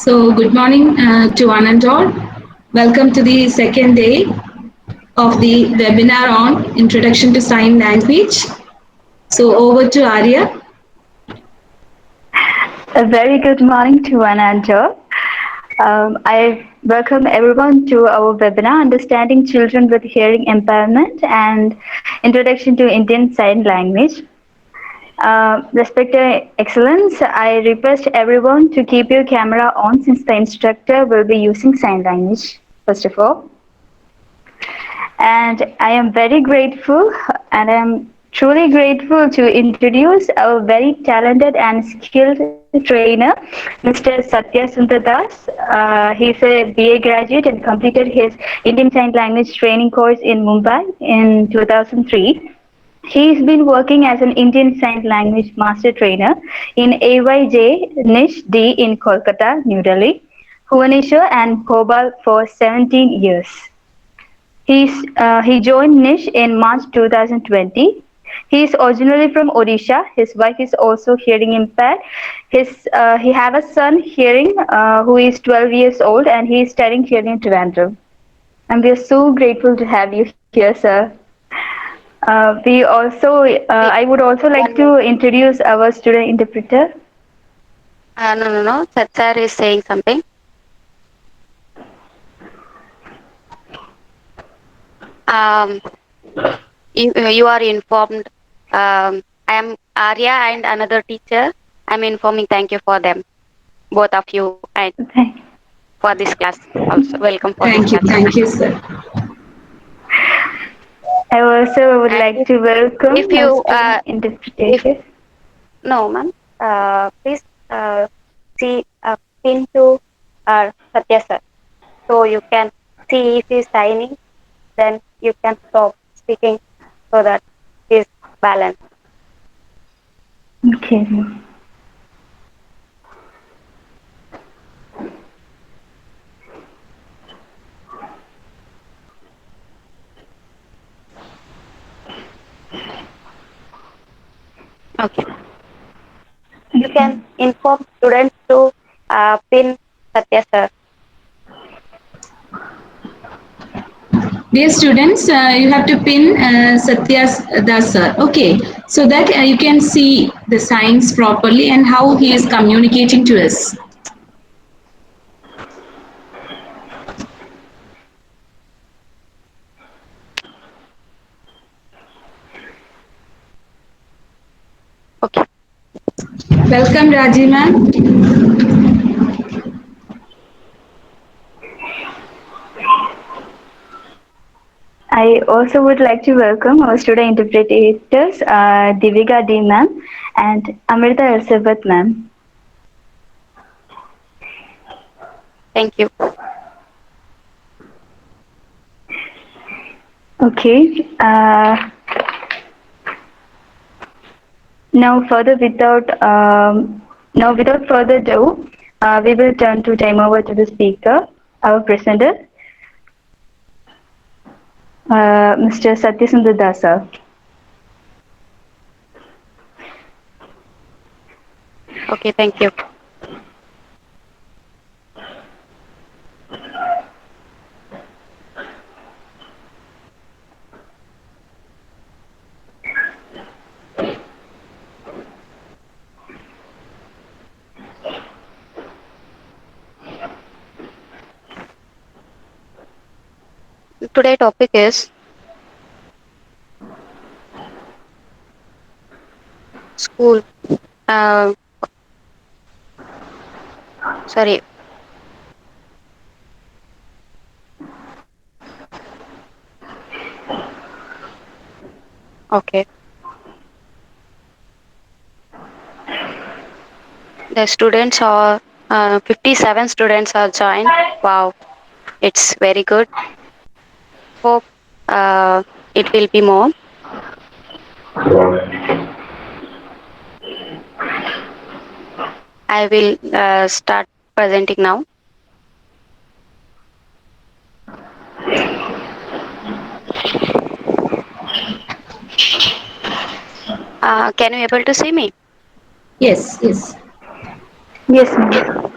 Good morning to one and all. Welcome to the second day of the webinar on Introduction to Sign Language. So, over to Arya. A very good morning to one and all. I welcome everyone to our webinar, Understanding Children with Hearing Impairment and Introduction to Indian Sign Language. Respected Excellence, I request everyone to keep your camera on since the instructor will be using sign language, first of all. And I am very grateful and I am truly grateful to introduce our very talented and skilled trainer, Mr. Satya Sundadas. He's a BA graduate and completed his Indian Sign Language training course in Mumbai in 2003. He's been working as an Indian Sign Language Master Trainer in AYJ Niche D in Kolkata, New Delhi, Bhubaneswar and Bhopal for 17 years. He joined Niche in March 2020. He is originally from Odisha. His wife is also hearing impaired. He have a son hearing who is 12 years old and he is studying here in Trivandrum. And we are so grateful to have you here, sir. Wait, I would also one like minute. to introduce our student interpreter. No. Satya is saying something. Um, you are informed. I am Arya and another teacher. I'm informing. Thank you for them, both of you, and for this class also. Welcome for this class. Thank you, sir. I also would And like to if welcome our you student if interpreter. no, ma'am, please see pin to Satya sir, so you can see if he's signing. Then you can stop speaking so that he's balanced. Okay. Okay. You Okay. can inform students to pin Satya sir. Dear students, you have to pin Satya Das sir. Okay, so that you can see the signs properly and how he is communicating to us. Okay. Welcome, Raji ma'am. I also would like to welcome our student interpreters, Divika D. ma'am and Amrita Elizabeth ma'am. Thank you. Okay. Now, without further ado, we will turn to time over to the speaker, our presenter, Mr. Satya Sundadas sir. Okay. Thank you. Today topic is school. Uh, Sorry. Okay. The students are 57 students are joined. Wow, it's very good. Hope it will be more. I will start presenting now. Can you able to see me? Yes, yes. Yes, ma'am.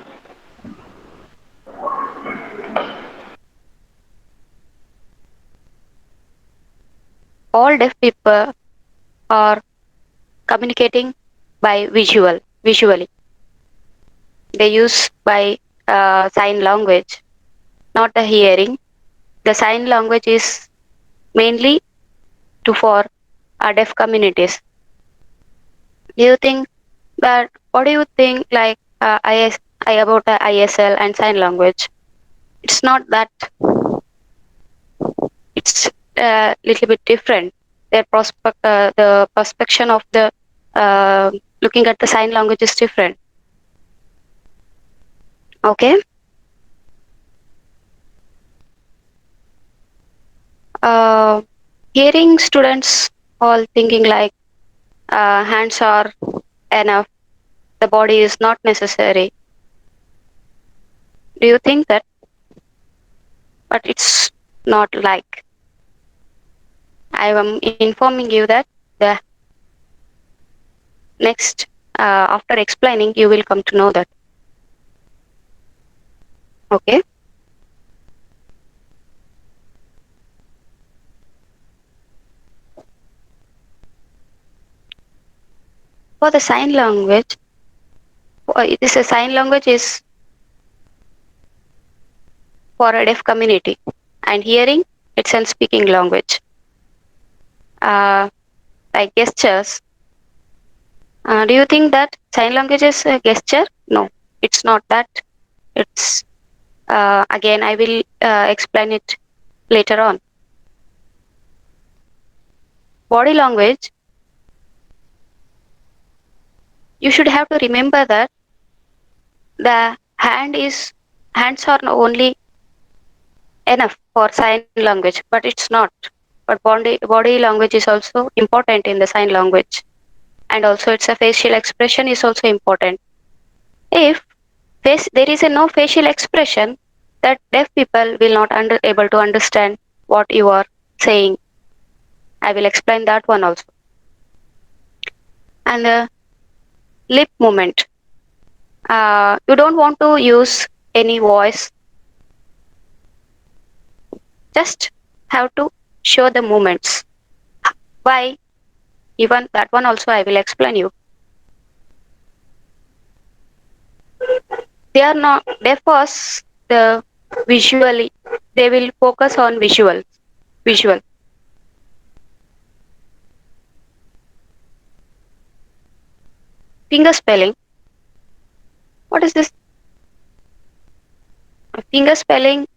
all deaf people are communicating by visually. They use by sign language, not the hearing. The sign language is mainly to for deaf communities. Do you think that? What do you think like about the ISL and sign language? It's not that. It's a little bit different. The perspective of the uh, looking at the sign language is different. Okay. Uh, Hearing students all thinking like hands are enough, the body is not necessary. Do you think that? But it's not like. I am informing you that the next, after explaining, you will come to know that. Okay. For the sign language, this sign language is for a deaf community, and hearing it's a speaking language. Uh, like gestures. Do you think that sign language is a gesture? No, it's not that. It's again, I will explain it later on. Body language, you should have to remember that the hands are not only enough for sign language, but it's not. But body language is also important in the sign language, and also it's a facial expression is also important. If there is a no facial expression, that deaf people will not able to understand what you are saying. I will explain that one also. And the lip movement. You don't want to use any voice. Just have to show the movements. Why? Even that one also I will explain you. They are not deaf was the visually. They will focus on visual. Finger spelling. What is this? Finger spelling.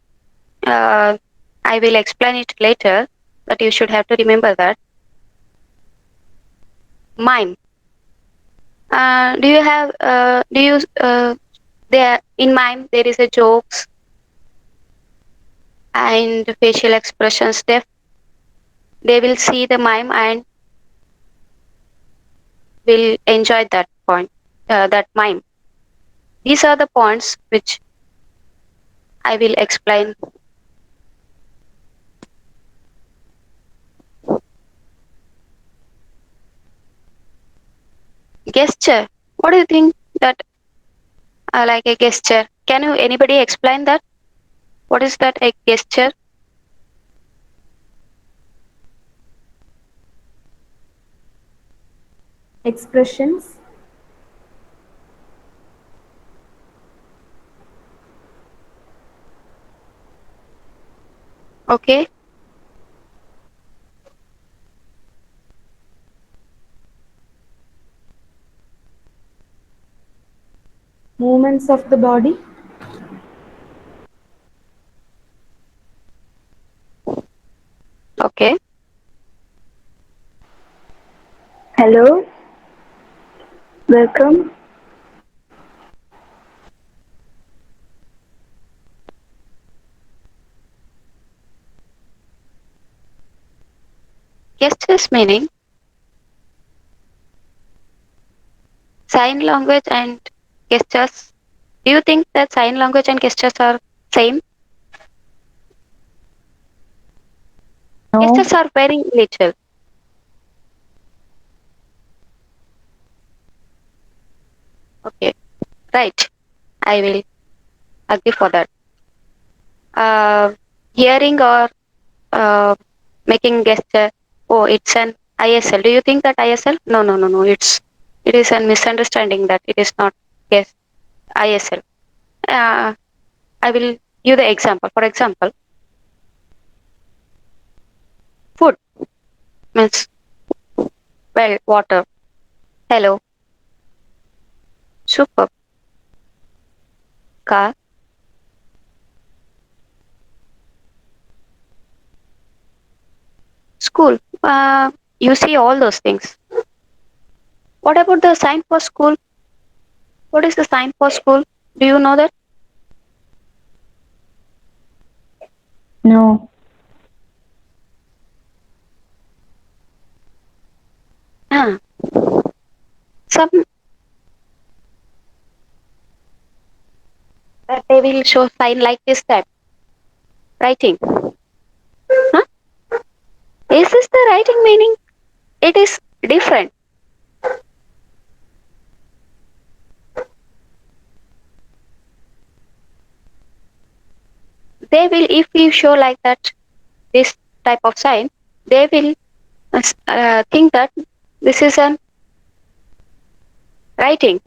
I will explain it later, but you should have to remember that. Mime. Do you have? Do you? There in mime there is a jokes and facial expressions. They will see the mime and will enjoy that point. That mime. These are the points which I will explain. Gesture. What do you think that like a gesture? Can you anybody explain that? What is that a gesture? Expressions. Okay. Movements of the body. Okay. Hello, welcome. Gestures meaning sign language and gestures. Do you think that sign language and gestures are same? No, Gestures are very little. Okay. Right. I will agree for that. Uh, Hearing or uh, making gesture. Oh, it's an ISL. Do you think that ISL? No, no, no, no. It is a misunderstanding that it is not. Yes, ISL. Uh, I will give the example. For example, food means well, water. Hello, super, car, school. You see all those things. What about the sign for school? What is the sign for school? Do you know that? No. Ah, some that they will show sign like this type writing. Huh? Is this the writing meaning? It is different. They will, if you show like that, this type of sign, they will think that this is an writing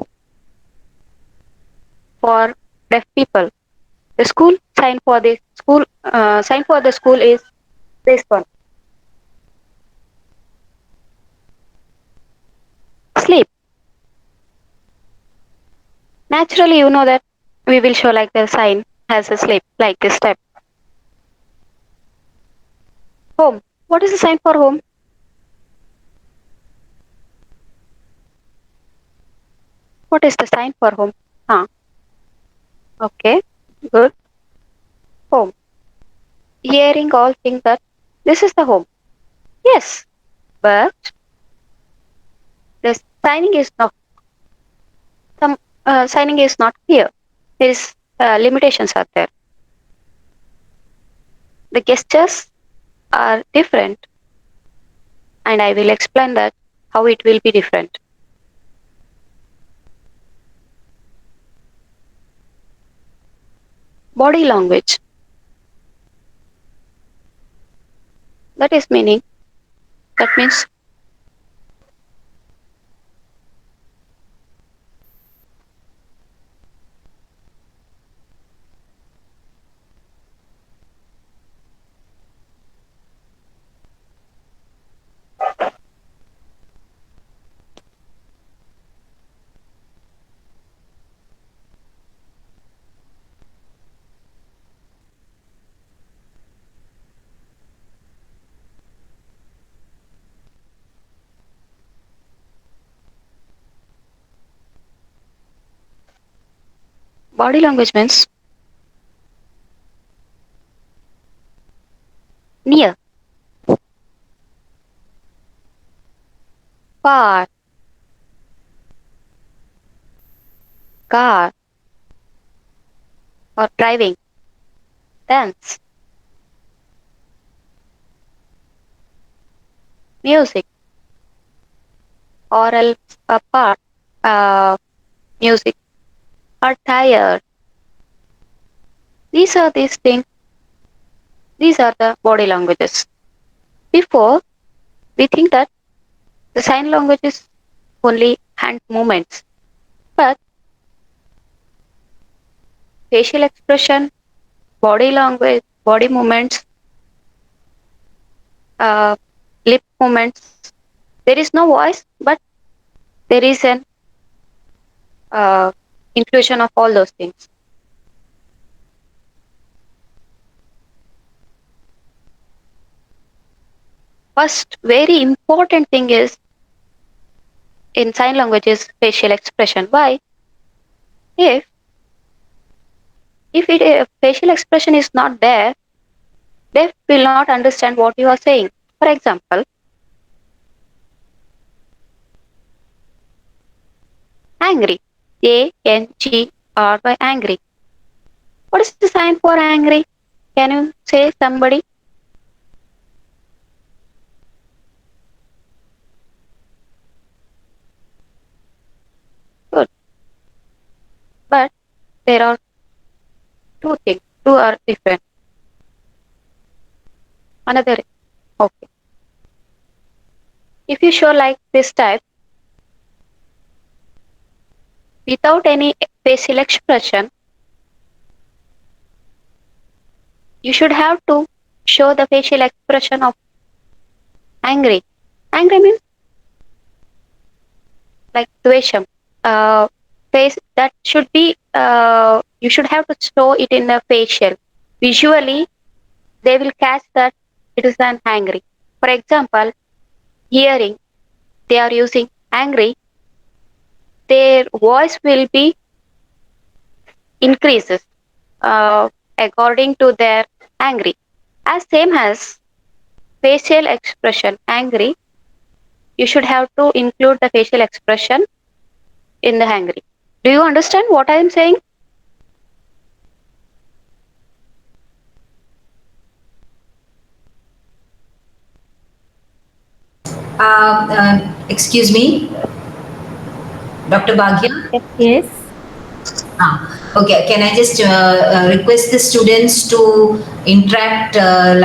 for deaf people. The school sign for the school is this one. Sleep. Naturally, you know that we will show like the sign has a sleep like this type. Home. What is the sign for home? What is the sign for home? Huh. Okay. Good. Home. Hearing all think that this is the home. Yes, but the signing is not some signing is not clear. There is limitations are there. The gestures are different, and I will explain that how it will be different. Body language. That is meaning. That means body language means near, far, car, or driving, dance, music, or else apart, uh, music, or tired. These are these things. These are the body languages. Before, we think that the sign language is only hand movements, but facial expression, body language, body movements, uh, lip movements. There is no voice, but there is an uh, inclusion of all those things. First, very important thing is in sign language is facial expression. Why? If facial expression is not there, they will not understand what you are saying. For example, angry. A-N-G-R-Y, angry. What is the sign for angry? Can you say somebody? Good. But there are two things. Two are different. Another. Okay. If you show like this type without any facial expression, you should have to show the facial expression of angry. Angry means like dvesham. Face that should be you should have to show it in the facial. Visually, they will catch that it is an angry. For example, hearing they are using angry, their voice will be increases according to their angry. As same as facial expression angry, you should have to include the facial expression in the angry. Do you understand what I am saying? Excuse me, Dr. Bhagya. Yes. Okay, can I just request the students to interact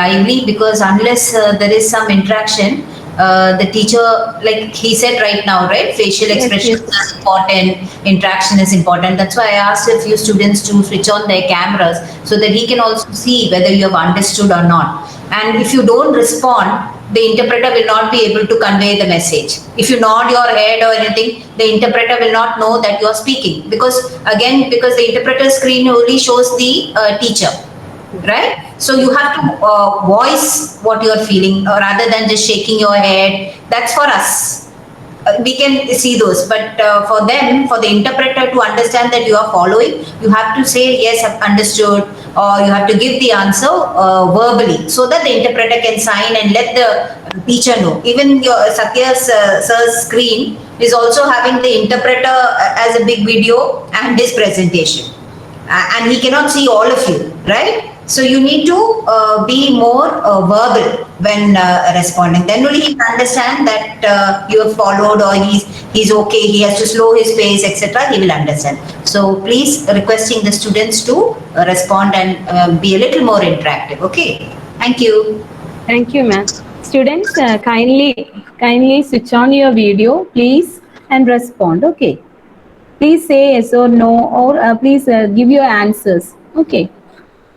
lively, because unless there is some interaction, the teacher, like he said right now, right, facial Yes. expressions Yes. are important, interaction is important. That's why I asked a few students to switch on their cameras so that he can also see whether you have understood or not. And if you don't respond, the interpreter will not be able to convey the message. If you nod your head or anything, the interpreter will not know that you are speaking, because again, because the interpreter screen only shows the teacher, right? So you have to voice what you are feeling, rather than just shaking your head. That's for us, we can see those, but for them, for the interpreter to understand that you are following, you have to say yes, I've understood, or you have to give the answer verbally, so that the interpreter can sign and let the teacher know. Even your Satya's sir's screen is also having the interpreter as a big video and his presentation, and he cannot see all of you, right? So you need to be more verbal when responding. Then only he can understand that you have followed, or he's okay. He has to slow his pace, etc. He will understand. So please, requesting the students to respond and be a little more interactive. Okay. Thank you. Thank you, ma'am. Students, kindly switch on your video, please, and respond. Okay. Please say yes or no, or please give your answers. Okay.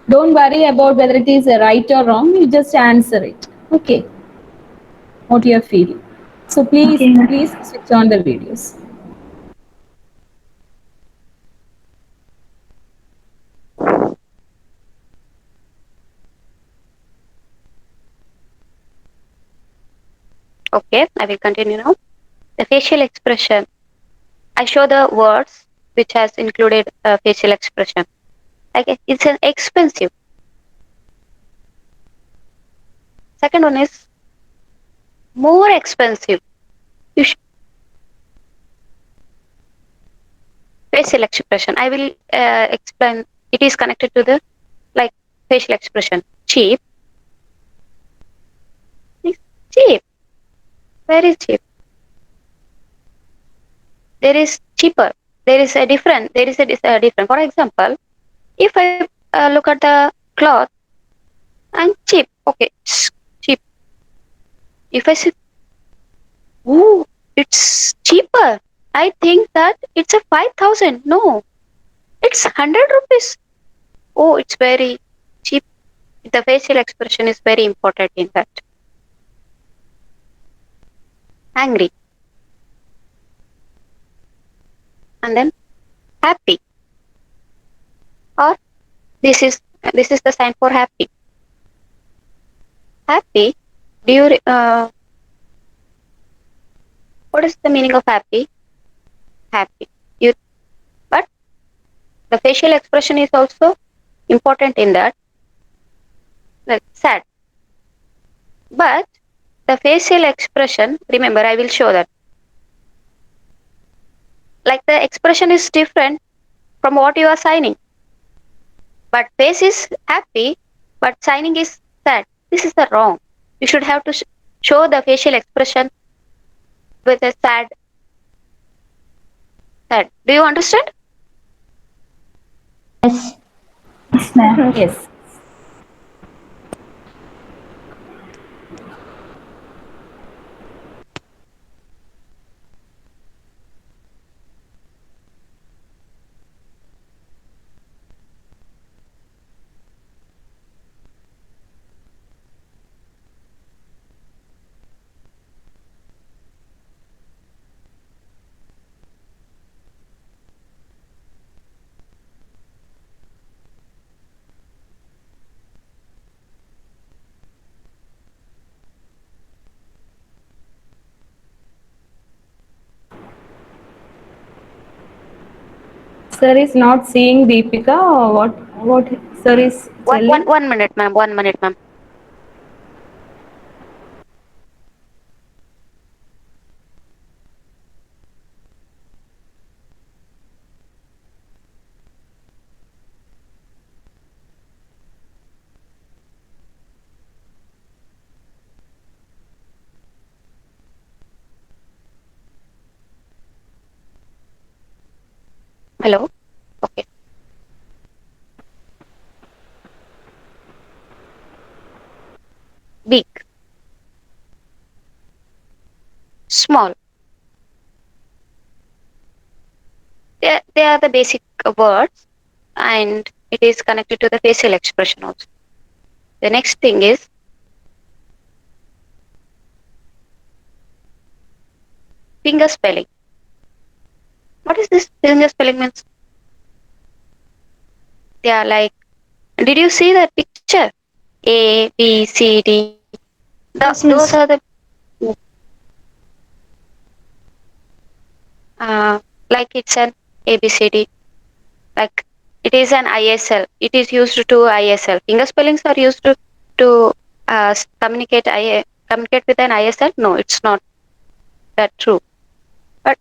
Don't worry about whether it is right or wrong. You just answer it. Okay. What you are feeling. So please switch on the videos. Okay, I will continue now. The facial expression. I show the words which has included facial expression. Like it's an expensive. Second one is more expensive. You facial expression. I will explain. It is connected to the like facial expression. Cheap. Cheap. Very cheap. There is cheaper. There is a different. There is a different. For example, if I look at the cloth and cheap. Okay, cheap. If I say, ooh, it's cheaper. I think that it's a 5,000. No, it's 100 rupees. Oh, it's very cheap. The facial expression is very important in that. Angry. And then happy. Or this is the sign for happy. Happy. Do you what is the meaning of happy? Happy. You but the facial expression is also important in that. Like sad. But the facial expression, remember I will show that. Like the expression is different from what you are signing. But face is happy, but signing is sad. This is the wrong. You should have to show the facial expression with a sad. Sad. Do you understand? Yes. Yes, ma'am. Yes. Sir is not seeing Deepika, or what sir is telling? 1 minute, ma'am. 1 minute, ma'am. Hello. Okay. Big, small. They are the basic words, and it is connected to the facial expression also. The next thing is finger spelling. What is this finger spelling means? They are like, did you see that picture? A, B, C, D. Yes, Those miss. are the like it's an ABCD. Like it is an ISL. It is used to ISL. Finger spellings are used to communicate with an ISL. No, it's not that true. But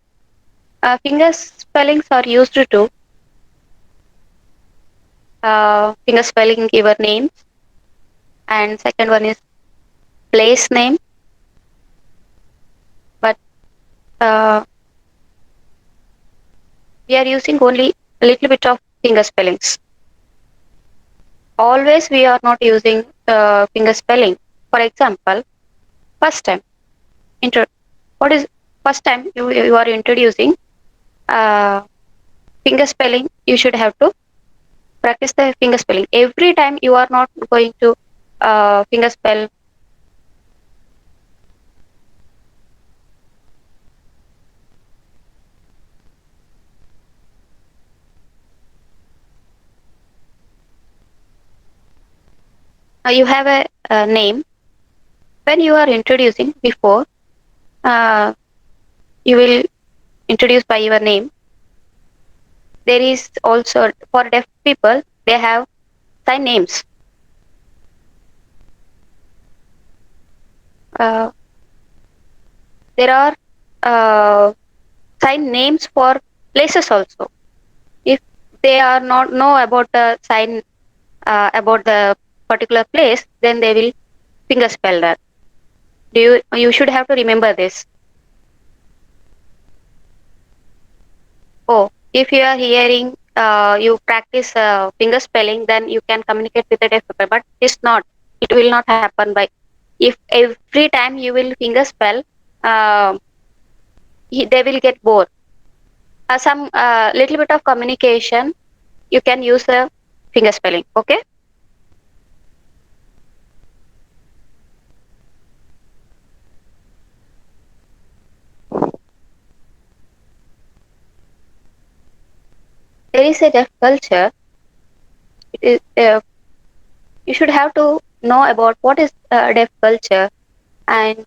finger spellings are used to finger spelling your name, and second one is place name. But uh, we are using only a little bit of finger spellings. Always we are not using finger spelling. For example, first time. What is first time you are introducing uh, finger spelling? You should have to practice the finger spelling. Every time you are not going to finger spell. You have a name. When you are introducing before, uh, you will introduce by your name. There is also for deaf people they have sign names. Uh, there are uh, sign names for places also. If they are not know about the sign about the particular place, then they will finger spell that. You should have to remember this. Oh, if you are hearing, you practice finger spelling, then you can communicate with the deaf people. But it's not. It will not happen by. If every time you will finger spell, uh, they will get bored. Some little bit of communication, you can use the finger spelling. Okay. There is a deaf culture. It is. You should have to know about what is deaf culture and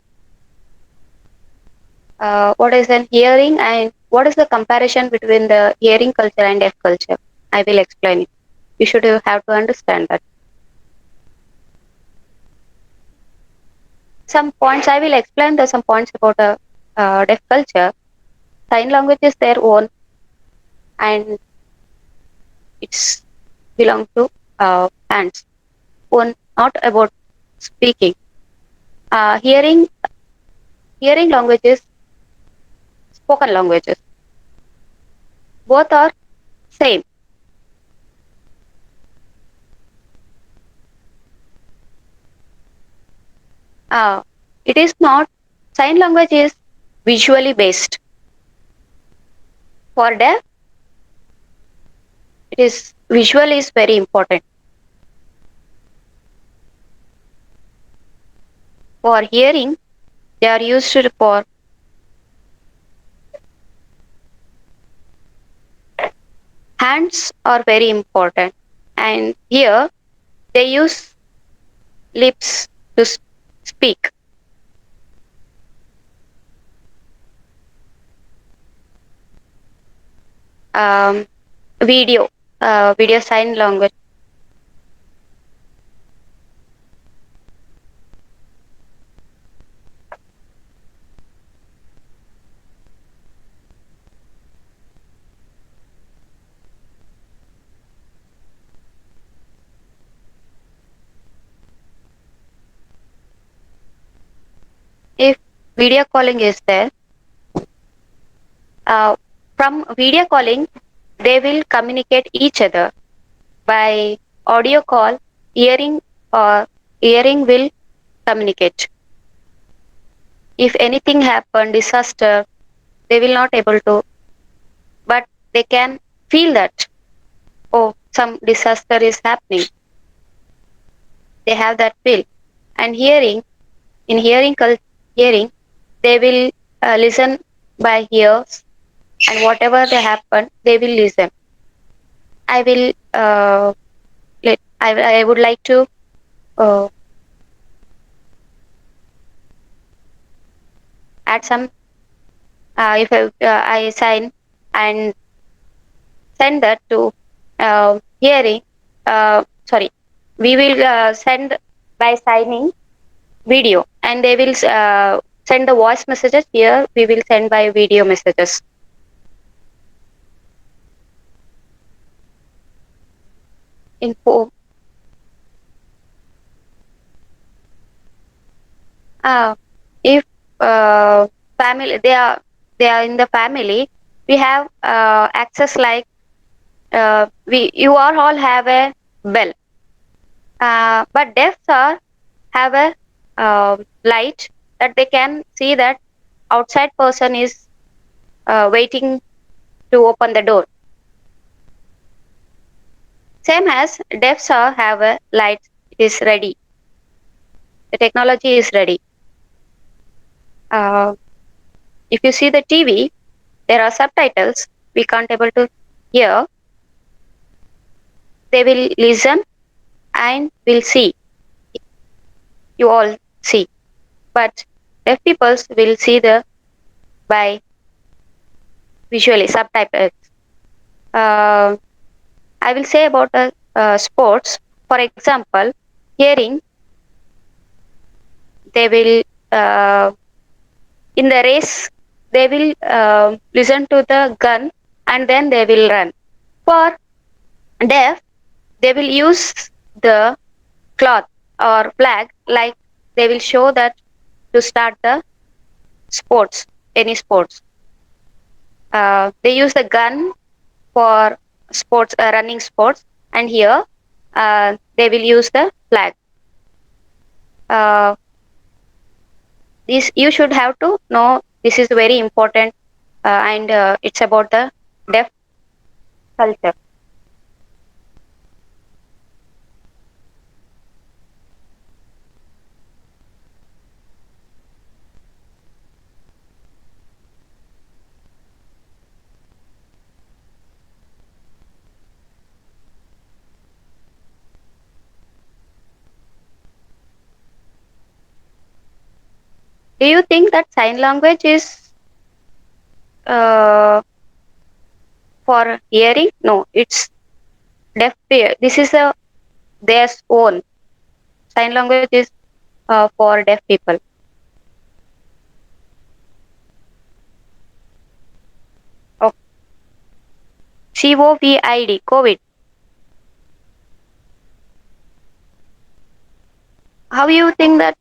what is an hearing and what is the comparison between the hearing culture and deaf culture. I will explain it. You should have to understand that. Some points I will explain the some points about deaf culture. Sign language is their own and it's belong to hands. One not about speaking. Hearing languages, spoken languages. Both are same. Uh, it is not sign language is visually based. For deaf, it is visual is very important. For hearing, they are used for hands are very important. And here they use lips to speak. Um, video, video sign language. If video calling is there, from video calling, they will communicate each other by audio call. Hearing or hearing will communicate. If anything happen, disaster, they will not able to, but they can feel that, oh, some disaster is happening. They have that feel. And hearing, in hearing, they will listen by ears, and whatever they happen, they will listen. I will I would like to uh, add some. If I sign and send that to hearing, sorry, we will send by signing video, and they will send the voice messages. Here we will send by video messages. Info. Uh, if family, they are in the family, we have access like we you all have a bell, but deafs are have a light that they can see that outside person is waiting to open the door. Same as deafs are have a light, it is ready. The technology is ready. Uh, if you see the TV, there are subtitles. We can't able to hear. They will listen and will see. You all see, but deaf people will see the by visually subtitles. Uh, I will say about the sports. For example, hearing, they will in the race, they will listen to the gun and then they will run. For deaf, they will use the cloth or flag, like they will show that to start the sports, any sports. They use the gun for sports, running sports, and here they will use the flag. Uh, this you should have to know. This is very important, and it's about the deaf culture. Do you think that sign language is uh, for hearing? No, it's deaf. This is a their own. Sign language is for deaf people. Oh, COVID, COVID. How you think that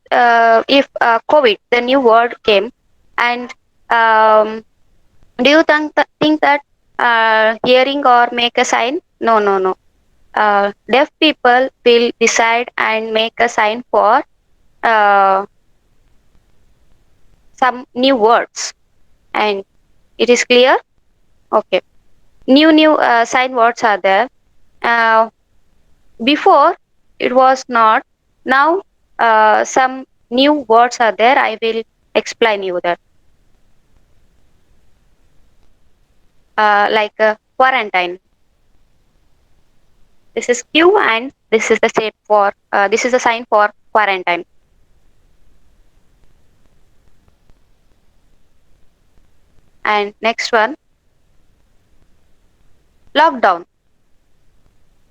if COVID, the new word came, and do you think that hearing or make a sign? No, no, no. Deaf people will decide and make a sign for some new words, and it is clear. Okay, new sign words are there. Uh, Before it was not. Now some new words are there. I will explain you that. Like quarantine. This is Q, and this is the shape for. This is the sign for quarantine. And next one, lockdown.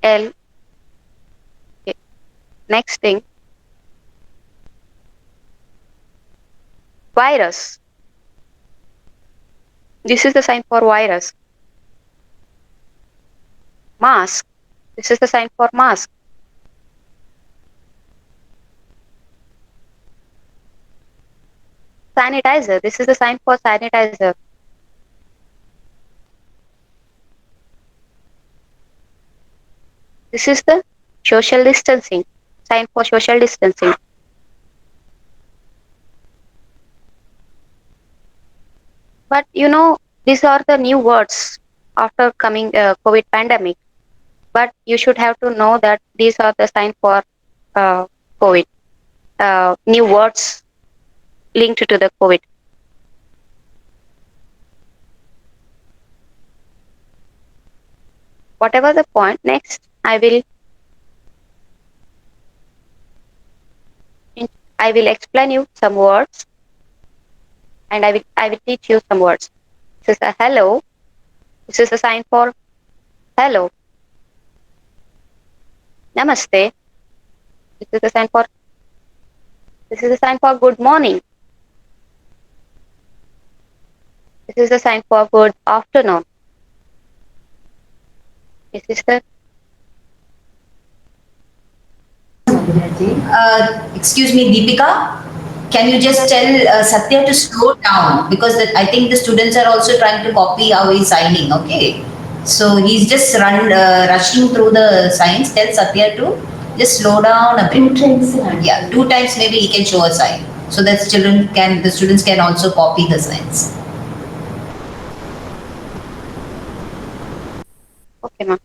L. Okay. Next thing, virus. This is the sign for virus. Mask. This is the sign for mask. Sanitizer. This is the sign for sanitizer. This is the social distancing. Sign for social distancing. But these are the new words after coming COVID pandemic. But you should have to know that these are the sign for COVID. New words linked to the COVID. Whatever the point, next I will explain you some words, and I will teach you some words. This is a hello. This is a sign for hello. Namaste. This is a sign for good morning. This is a sign for good afternoon. This is the Excuse me, Deepika. Can you just tell Satya to slow down because I think the students are also trying to copy how he's signing. Okay, so he's just rushing through the signs. Tell Satya to just slow down a bit. 2 times. Yeah, 2 times maybe he can show a sign so that the students can also copy the signs. okay, ma'am.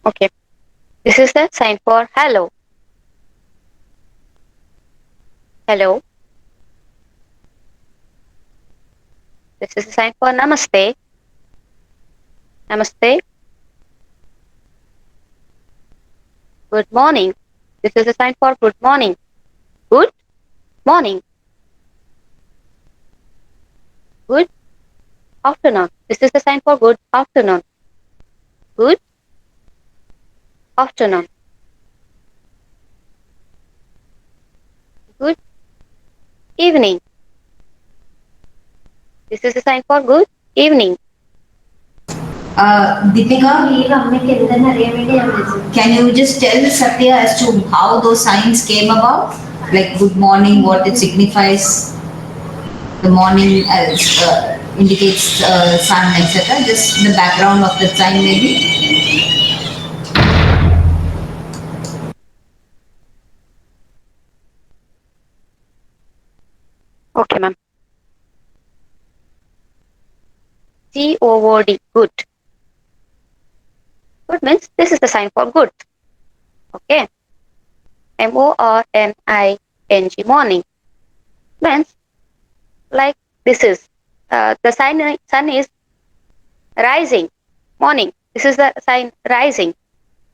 Okay. This is the sign for hello. Hello. This is a sign for namaste. Namaste. Good morning. This is a sign for good morning. Good morning. Good afternoon. This is the sign for good afternoon. Good afternoon. Good evening. This is a sign for good evening. Deepika, can you just tell Satya as to how those signs came about? Like good morning, what it signifies? The morning as indicates sun, etc. Just the background of the sign, maybe. Okay, ma'am. God. Good. Good means this is the sign for good. Okay. Morning. Morning means like this is the sun is rising. Morning. This is the sign rising.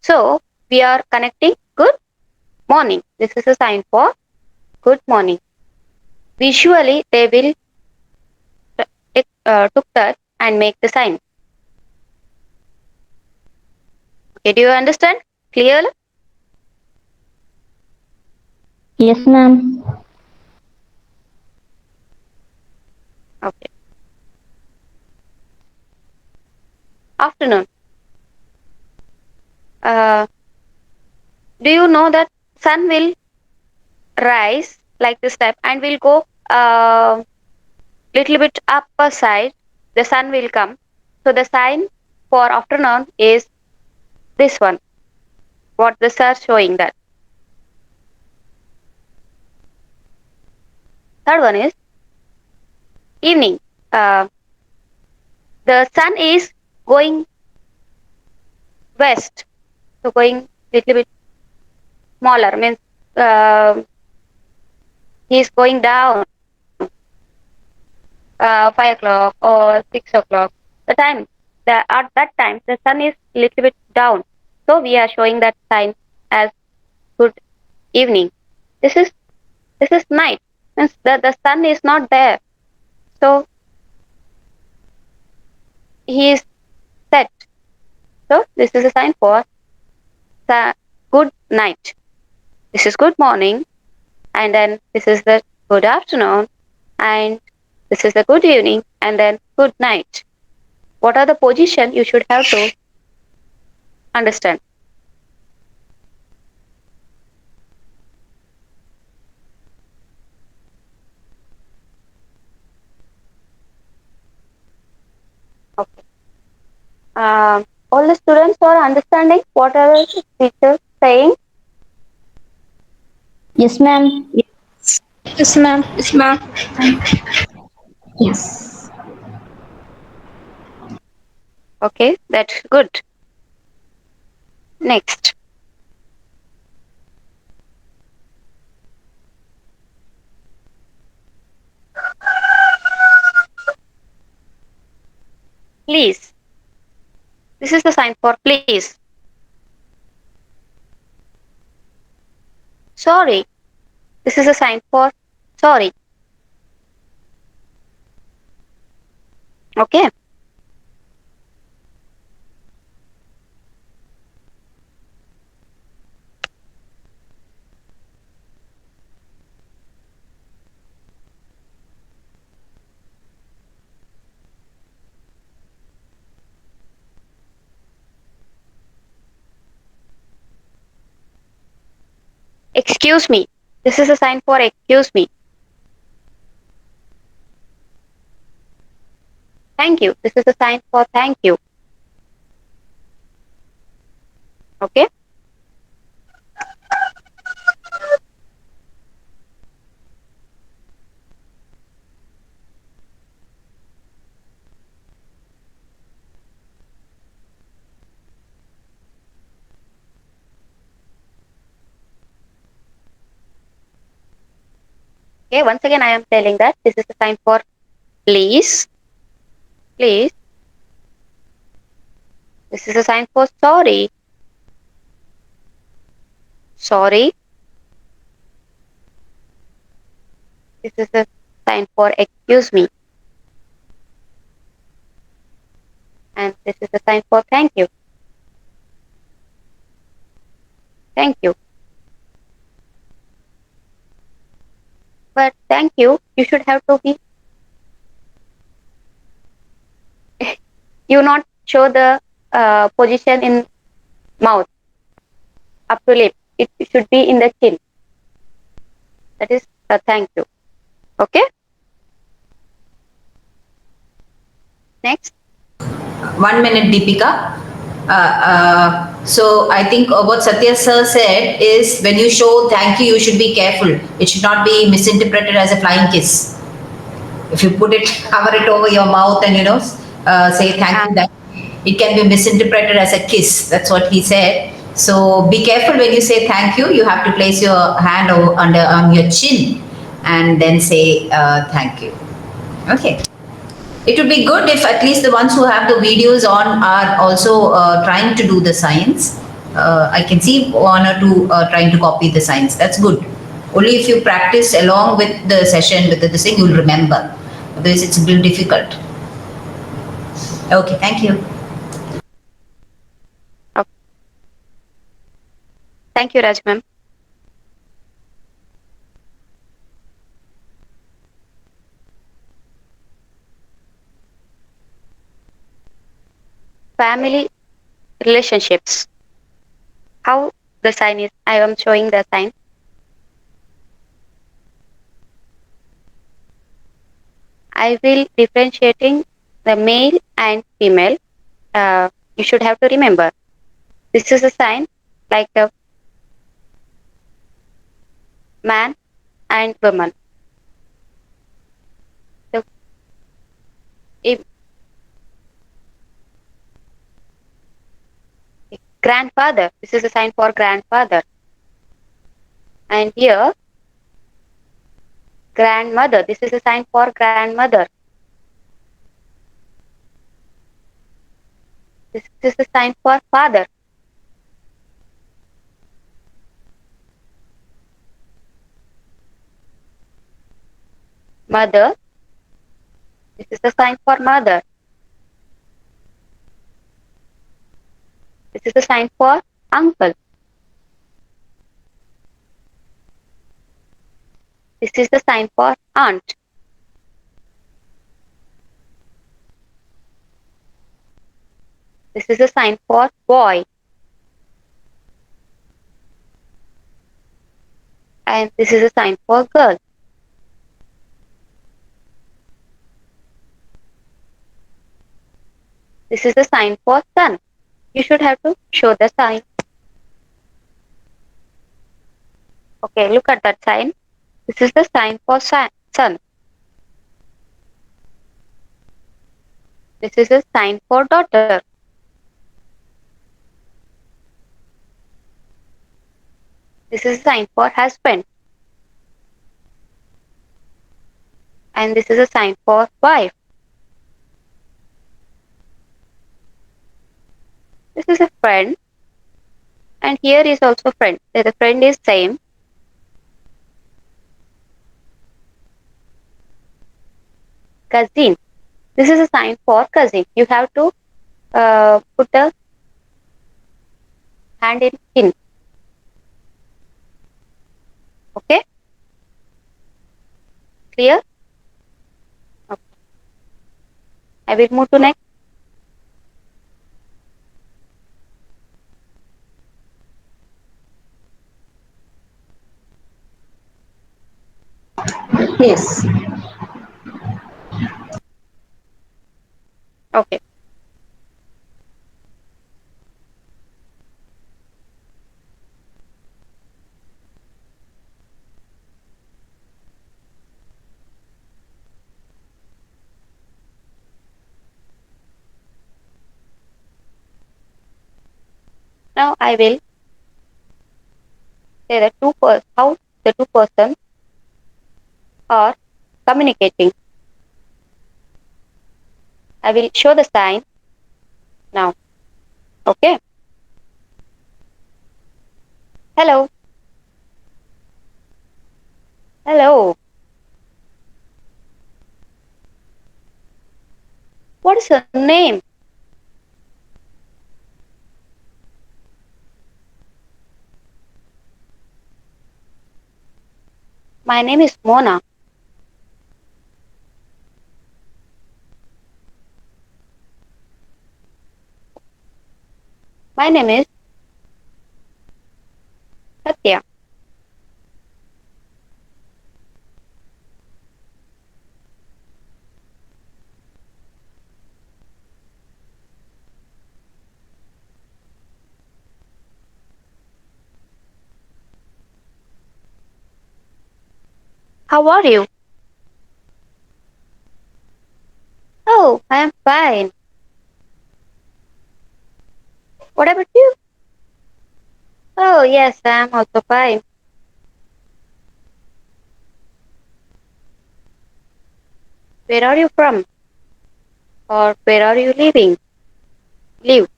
So we are connecting good morning. This is a sign for good morning. Visually they will took that and make the sign. Okay, do you understand clearly? Yes, ma'am. Okay. Afternoon. Uh, do you know that sun will rise like this step and will go little bit upper side? The sun will come. So the sign for afternoon is this one. What the sir showing that. Third one is evening. The sun is going west. So going little bit smaller means he is going down 5 o'clock or 6 o'clock. The time at that time the sun is little bit down. So we are showing that sign as good evening. This is night. Means the sun is not there. So he is So this is a sign for good night. This is good morning, and then this is the good afternoon, and this is the good evening, and then good night. What are the position you should have to understand? Okay. All the students are understanding what are the teachers saying? Yes, ma'am. Yes, ma'am. Yes, ma'am. Yes. Okay, that's good. Next, please. This is the sign for please. Sorry. This is a sign for sorry. Okay. Excuse me. This is a sign for excuse me. Thank you. This is a sign for thank you. Okay. Okay. Once again, I am telling that this is a sign for please. Please. This is a sign for sorry. Sorry. This is a sign for excuse me. And this is a sign for thank you. Thank you. But thank you should have to be, you not show the position in mouth up to lip. It should be in the chin. That is a thank you. Okay. Next. 1 minute, Deepika. So I think what Satya sir said is when you show thank you, you should be careful. It should not be misinterpreted as a flying kiss. If you put it, cover it over your mouth and say thank you, that it can be misinterpreted as a kiss. That's what he said. So be careful when you say thank you. You have to place your hand under on your chin and then say thank you. Okay. It would be good if at least the ones who have the videos on are also trying to do the signs. I can see one or two trying to copy the signs. That's good. Only if you practice along with the session with the thing, you'll remember. Otherwise, it's a little difficult. Okay, thank you. Okay. Thank you, Raj ma'am. Family relationships. How the sign is? I am showing the sign. I will differentiating the male and female. You should have to remember. This is a sign like a man and woman. So if grandfather, this is a sign for grandfather. And here, grandmother, this is a sign for grandmother. This is a sign for father. Mother, this is a sign for mother. This is the sign for uncle. This is the sign for aunt. This is the sign for boy. And this is a sign for girl. This is the sign for sun. You should have to show the sign. Okay, look at that sign. This is the sign for sun. This is a sign for daughter. This is a sign for husband. And this is a sign for wife. This is a friend. And here is also friend. The friend is same. Cousin. This is a sign for cousin. You have to put a hand in chin. Okay? Clear? Okay. I will move to next. Yes. Okay. Now I will say how the two persons are communicating. I will show the sign now. Okay. Hello. Hello. What is your name? My name is Mona. My name is Satya. How are you? Oh, I am fine. What about you? Oh, yes, I am also fine. Where are you from? Or where are you living? Live.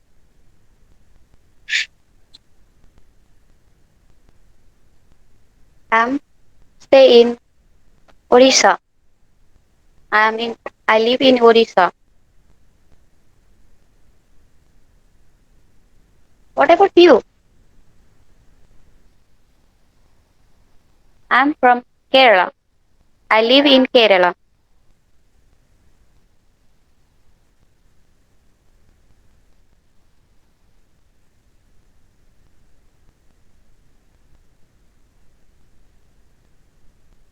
I stay in Orissa. I live in Orissa. What about you? I'm from Kerala. I live in Kerala.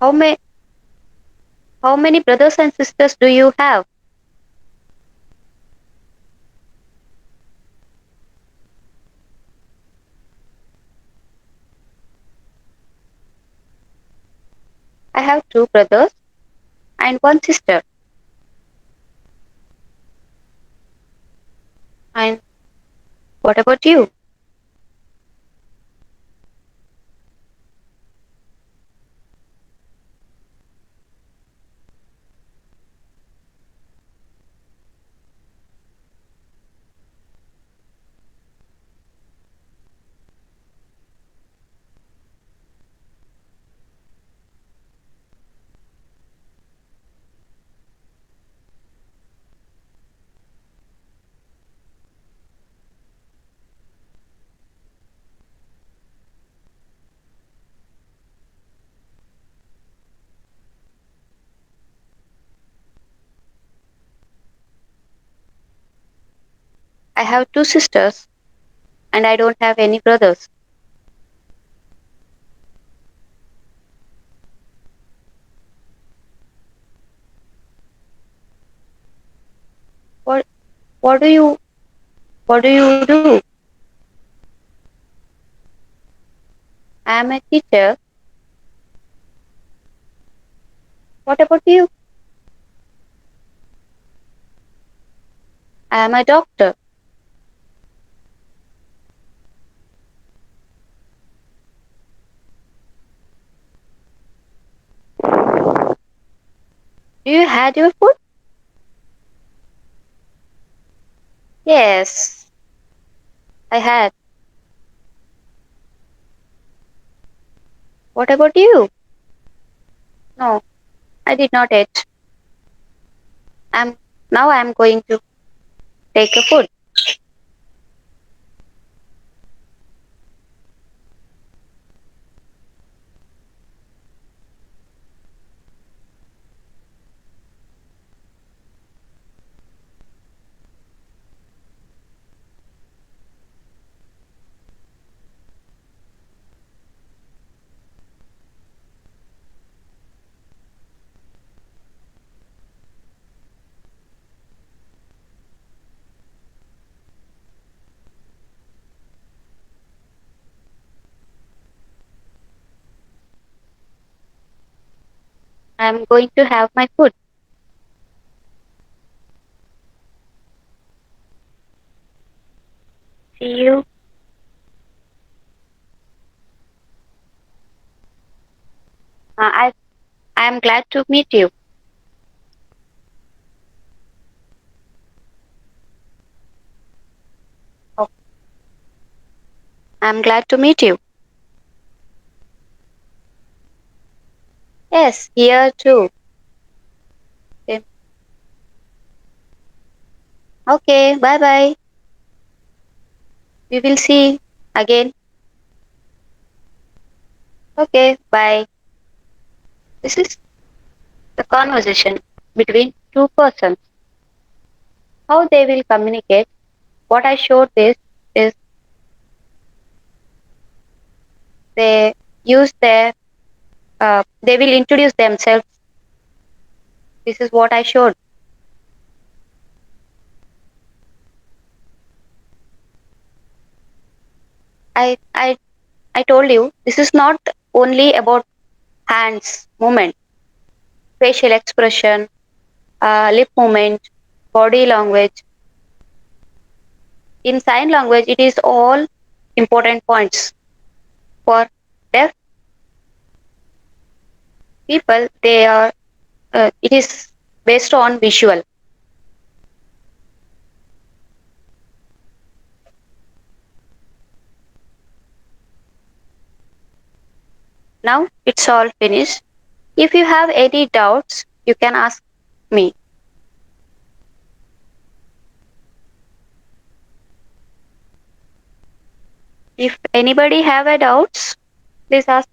How many how many brothers and sisters do you have? I have two brothers and one sister. And what about you? I have two sisters and I don't have any brothers. What what do you what do you do? I am a teacher. What about you? I am a doctor. Do you had your food? Yes, I had. What about you? No, I did not eat. I'm now I am going to take a food. I am going to have my food. See you. I am glad to meet you. Oh, I am glad to meet you. Yes, here too. Okay, okay, bye bye. We will see again. Okay, bye. This is the conversation between two persons. How they will communicate. What I showed this is they use their they will introduce themselves. This is what I showed. I I I told you this is not only about hands movement, facial expression, lip movement, body language. In sign language, it is all important points. For deaf people, they are it is based on visual. Now it's all finished. If you have any doubts, you can ask me. If anybody have a doubts, please ask.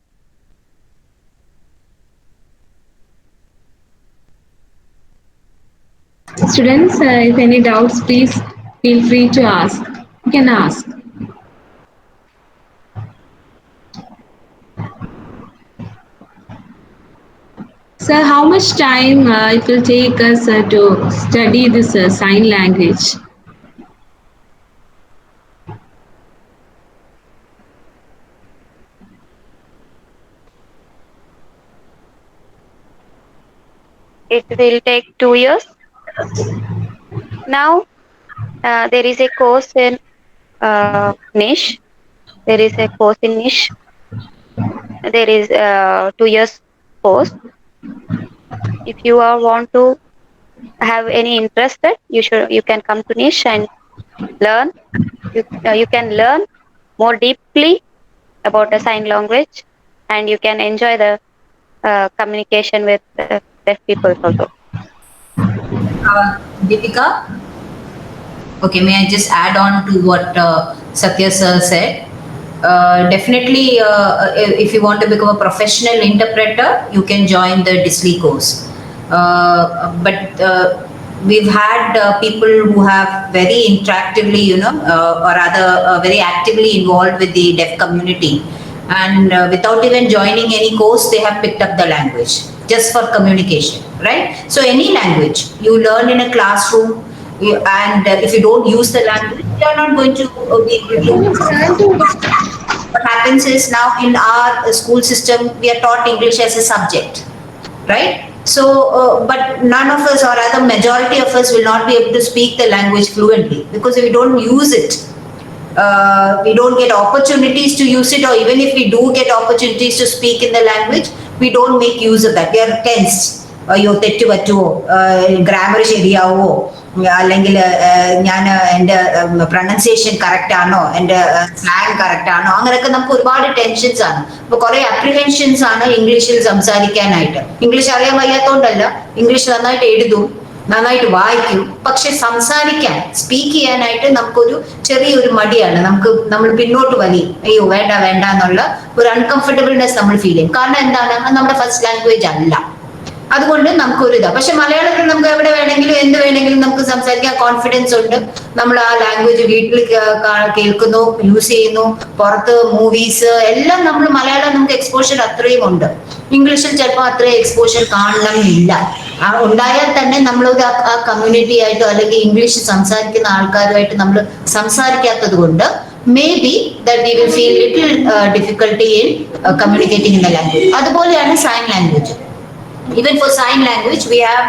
Students, if any doubts, please feel free to ask. You can ask. Sir, how much time it will take us to study this sign language? It will take 2 years. Now there is a course in niche. There is a course in niche. There is 2 years course. If you are want to have any interested, you can come to niche and learn. You can learn more deeply about the sign language, and you can enjoy the communication with deaf people also. Deepika? Okay, may I just add on to what Satya sir said? Definitely, if you want to become a professional interpreter, you can join the Disley course. But we've had people who have very interactively, or rather very actively involved with the deaf community. And without even joining any course, they have picked up the language just for communication, right? So any language you learn in a classroom, and if you don't use the language, you are not going to be able to. What happens is now in our school system, we are taught English as a subject, right? So, but none of us, or rather, majority of us, will not be able to speak the language fluently because if we don't use it, we don't get opportunities to use it, or even if we do get opportunities to speak in the language, we don't make use of that. We are tensed. അയ്യോ തെറ്റ് പറ്റുമോ, grammar ശരിയാവോ, അല്ലെങ്കിൽ ഞാൻ എൻ്റെ pronunciation correct ആണോ, എൻ്റെ slang correct ആണോ, അങ്ങനെയൊക്കെ നമുക്ക് ഒരുപാട് ടെൻഷൻസ് ആണ്. അപ്പൊ കുറെ അപ്രിഹെൻഷൻസ് ആണ് ഇംഗ്ലീഷിൽ സംസാരിക്കാനായിട്ട്. ഇംഗ്ലീഷ് അറിയാൻ വയ്യാത്തോണ്ടല്ല, ഇംഗ്ലീഷ് നന്നായിട്ട് എഴുതും, നന്നായിട്ട് വായിക്കും, പക്ഷെ സംസാരിക്കാൻ, സ്പീക്ക് ചെയ്യാനായിട്ട് നമുക്കൊരു ചെറിയൊരു മടിയാണ്. നമ്മൾ പിന്നോട്ട് വലിയും, അയ്യോ വേണ്ട വേണ്ട എന്നുള്ള ഒരു അൺകംഫർട്ടബിൾനെസ് നമ്മൾ ഫീൽ ചെയ്യും. കാരണം എന്താണ്, നമ്മുടെ ഫസ്റ്റ് ലാംഗ്വേജ് അല്ല. അതുകൊണ്ട് നമുക്കൊരു ഇതാ. പക്ഷെ മലയാളത്തിൽ നമുക്ക് എവിടെ വേണമെങ്കിലും എന്ത് വേണമെങ്കിലും നമുക്ക് സംസാരിക്കാൻ കോൺഫിഡൻസ് ഉണ്ട്. നമ്മൾ ആ ലാംഗ്വേജ് വീട്ടിൽ കേൾക്കുന്നു, യൂസ് ചെയ്യുന്നു, പുറത്ത് മൂവീസ് എല്ലാം നമ്മൾ മലയാളം നമുക്ക് എക്സ്പോഷർ അത്രയും ഉണ്ട്. ഇംഗ്ലീഷിൽ ചിലപ്പോൾ അത്രയും എക്സ്പോഷർ കാണണമെന്നില്ല. ഉണ്ടായാൽ തന്നെ നമ്മൾ ആ കമ്മ്യൂണിറ്റി ആയിട്ടോ അല്ലെങ്കിൽ ഇംഗ്ലീഷ് സംസാരിക്കുന്ന ആൾക്കാരുമായിട്ട് നമ്മൾ സംസാരിക്കാത്തത് കൊണ്ട് may be that we will feel little difficulty in communicating in the language. അതുപോലെയാണ് sign language. Even for sign language, we have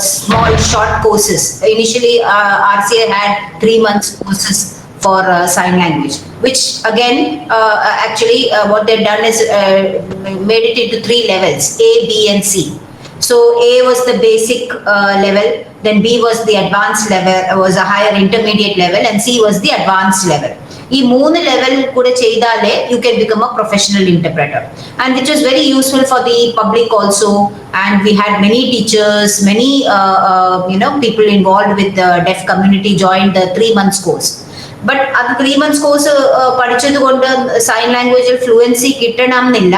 small short courses. Initially, RCA had 3 months courses for sign language, which again, actually, what they've done is made it into 3 levels: A, B, and C. So A was the basic level, then B was the advanced level, was a higher intermediate level, and C was the advanced level. ഈ 3 level കൂടെ ചെയ്താലേ you can become a professional interpreter, and which was very useful for the public also. And we had many teachers, many people involve with deaf community join the 3 months course. But അത് 3 months course പഠിച്ചത് കൊണ്ട് sign ലാംഗ്വേജിൽ fluency കിട്ടണം എന്നില്ല.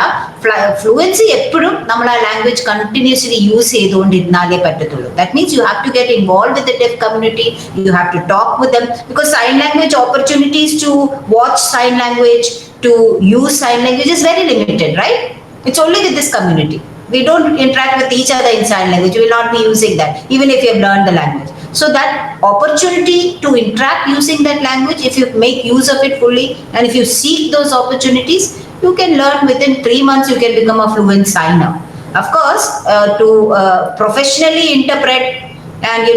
Fluency എപ്പോഴും നമ്മൾ ആ language continuously use ചെയ്തുകൊണ്ടിരുന്നാലേ പറ്റത്തുള്ളൂ. That means you have to get involve with the deaf community, you have to talk with them, because sign language opportunities to watch sign language, to use sign language is very limited, right? It's only with this community. We don't interact with each other in sign language. We will not be using that, even if you have learned the language. So that opportunity to interact using that language, if you make use of it fully, and if you seek those opportunities, you can learn within 3 months, you can become a fluent signer. Of course, to professionally interpret and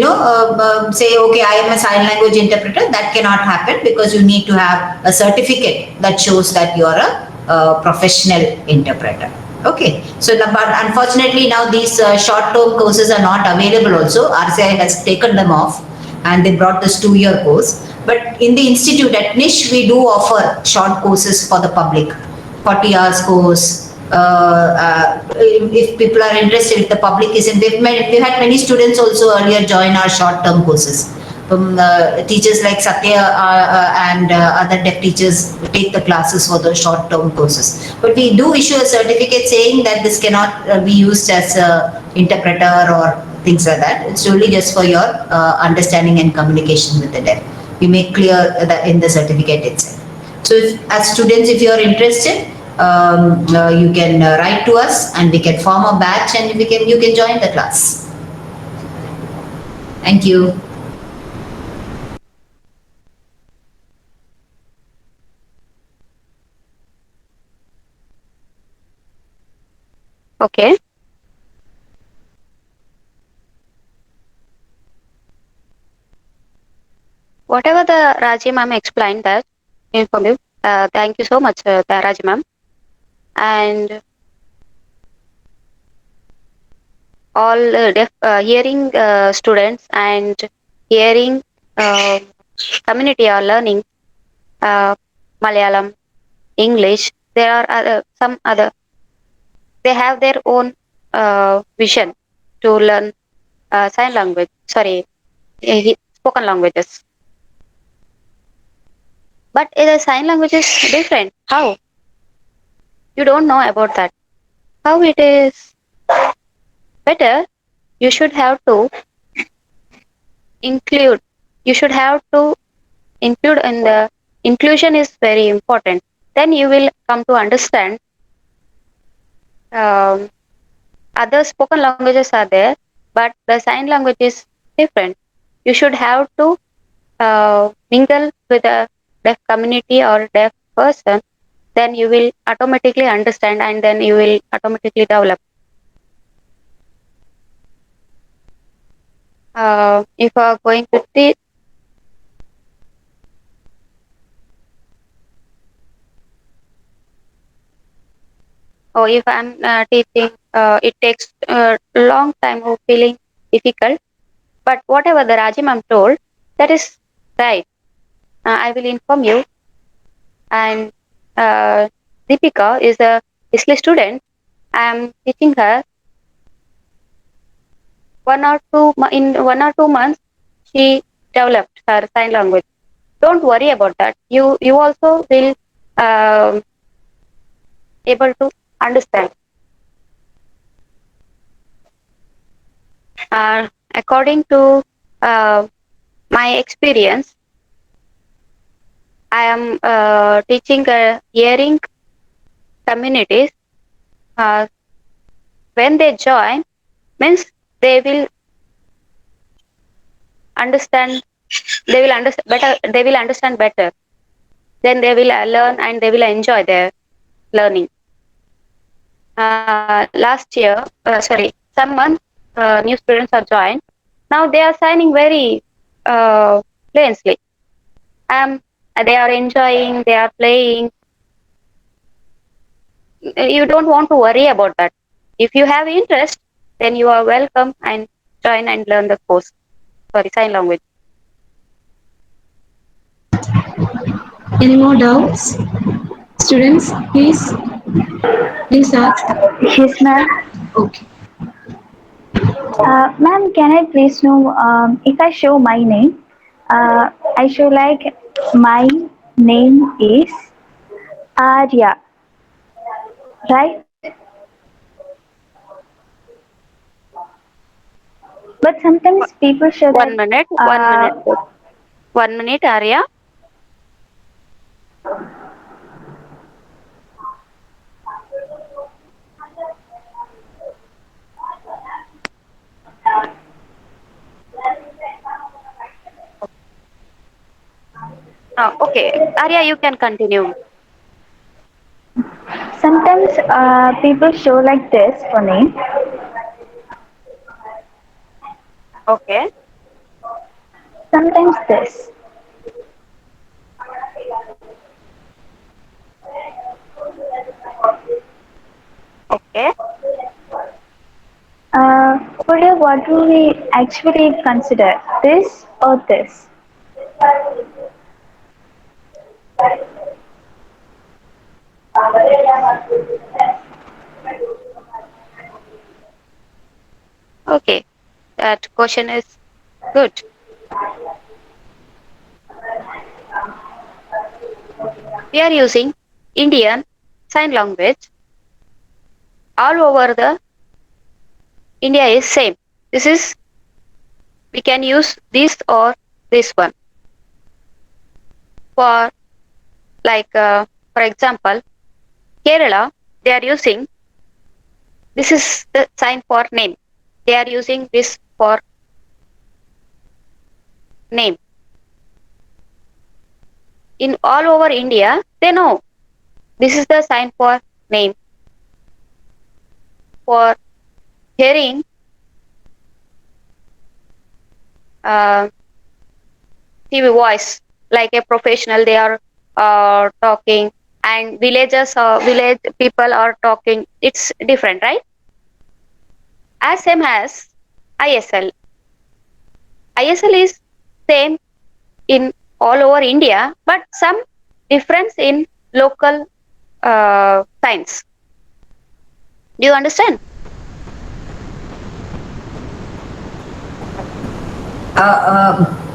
say, okay, I am a sign language interpreter, that cannot happen because you need to have a certificate that shows that you are a professional interpreter. Okay, so but unfortunately now these short term courses are not available also. RCI has taken them off and they brought this 2-year course. But in the institute at Niche, we do offer short courses for the public, 40 hours course. If people are interested, if the public is in, we've had many students also earlier join our short term courses. Teachers like Satya and other deaf teachers take the classes for the short term courses. But we do issue a certificate saying that this cannot be used as a interpreter or things like that. It's only just for your understanding and communication with the deaf. We make clear that in the certificate itself. So as students, if you are interested, you can write to us and we can form a batch and you can join the class. Thank you. Okay. Whatever the Raji ma'am explained that informative, thank you so much, Raji ma'am. And all deaf hearing students and hearing community are learning Malayalam, English. There are some other. They have their own vision to learn sign language. Sorry, spoken languages. But the sign language is different. How? You don't know about that. How it is better? You should have to include. You should have to include in the inclusion is very important. Then you will come to understand um, other spoken languages are there, but the sign language is different. You should have to mingle with a deaf community or deaf person, then you will automatically understand and then you will automatically develop. If you are going to teach, or if I'm teaching, it takes a long time of feeling difficult. But whatever the Rajim I'm told, that is right. I will inform you. And Deepika is a Isli student. I am teaching her 1 or 2 in 1 or 2 months. She developed her sign language. Don't worry about that. You also will um able to understand. According to uh, my experience, I am teaching hearing communities. Uh, when they join, means they will understand. They will understand better. They will understand better. Then they will learn and they will enjoy their learning. Last year, sorry, some months, new students are joined. Now they are signing very fluently. They are enjoying. They are playing. You don't want to worry about that. If you have interest, then you are welcome and join and learn the course. Sorry, sign language. Any more doubts? Students, please ask. Yes, ma'am. Okay. Ma'am, can I please know if I show my name, I show like my name is Arya, right? But sometimes people show One that minute. 1 minute. 1 minute, Arya. Okay, Arya, you can continue. sometimes people show like this for me. Okay. Sometimes this. Okay. Korea, what do we actually consider? This or this? Okay. That question is good. We are using Indian sign language all over the India is same. This is we can use this or this one for like for example Kerala they are using this is the sign for name. They are using this for name. In all over India they know this is the sign for name. For hearing uh, TV voice like a professional they are talking and village people are talking. It's different, right? As same as ISL. ISL is same in all over India, but some difference in local signs. Do you understand?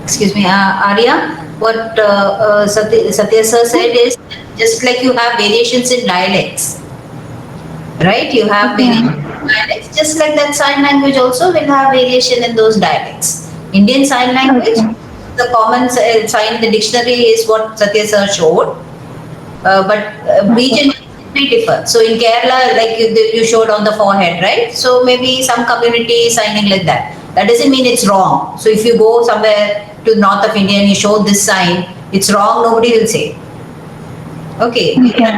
Excuse me, Arya, what Satya sir said is just like you have variations in dialects, right? You have variation in dialects, just like that sign language also will have variation in those dialects. Indian Sign Language, Okay. the common sign in the dictionary is what Satya sir showed, but region may differ. So in Kerala, like you showed on the forehead, right? So maybe some community signing like that. That doesn't mean it's wrong. So if you go somewhere to north of India and you show this sign, it's wrong. Nobody will say. Okay. Okay.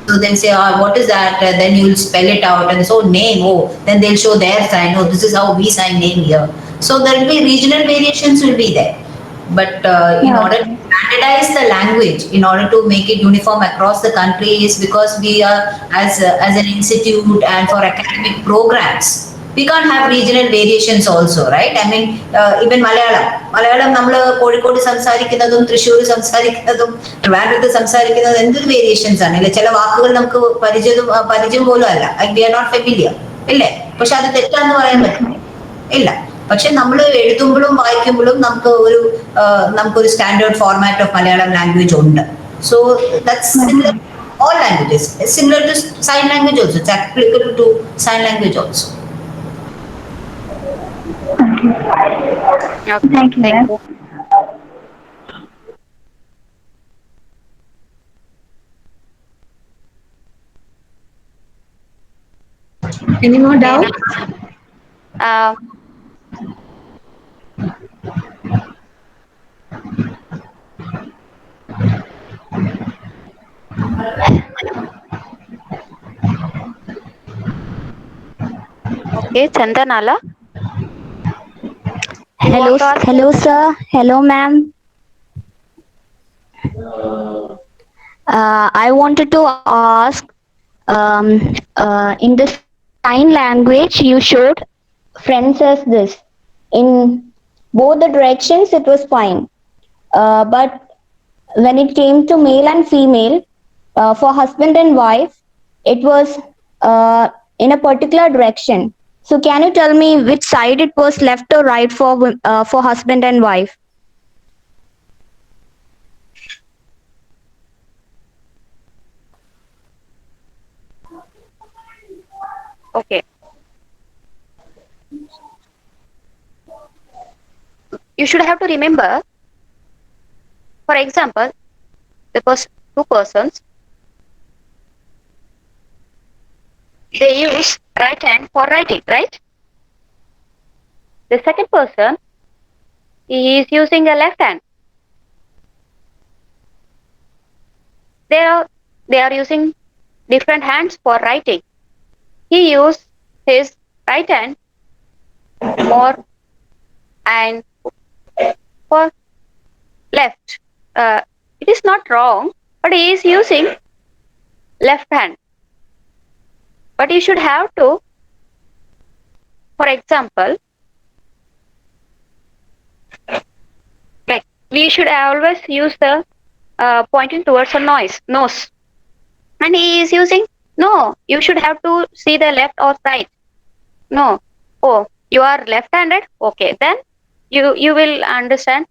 So they'll say, what is that? Then you'll spell it out and so name, oh, then they'll show their sign, oh, this is how we sign name here. So there will be regional variations will be there. But in order to Okay. standardize the language, in order to make it uniform across the country is because we are, as an institute and for academic programs, we can't have regional variations also, right? I mean, even Malayalam നമ്മൾ കോഴിക്കോട് സംസാരിക്കുന്നതും തൃശ്ശൂർ സംസാരിക്കുന്നതും ട്രിവാൻഡ്രത്ത് സംസാരിക്കുന്നതും എന്തൊരു variations ആണ് അല്ലെ? ചില വാക്കുകൾ നമുക്ക് പരിചയം പോലും അല്ല, വി ആർ നോട്ട് ഫെമിലിയർ, ഇല്ലേ? പക്ഷെ അത് തെറ്റാന്ന് പറയാൻ പറ്റും ഇല്ല. പക്ഷെ നമ്മൾ എഴുതുമ്പോഴും വായിക്കുമ്പോഴും നമുക്കൊരു standard format of Malayalam language ഉണ്ട്. So that's similar all languages. It's similar to sign language also. It's applicable to sign language also. Okay, Thank you, thank ma'am. you. Any more Okay, doubts? next. Uh, okay, Chandanala, you want to ask Hello, anything? sir. Hello, ma'am. I wanted to ask, in the sign language, you showed friends as this. In both the directions, it was fine. But when it came to male and female, for husband and wife, it was in a particular direction. So, can you tell me which side it was, left or right, for husband and wife? Okay, you should have to remember, for example, two persons, they use right hand for writing, right? The second person, he is using a left hand. They are they are using different hands for writing. He used his right hand more and for left. It is not wrong, but he is using left hand. But you should have to, for example, like we should always use the pointing towards a nose. And he is using, no, you should have to see the left or right. No. Oh, you are left-handed? Okay, then you will understand.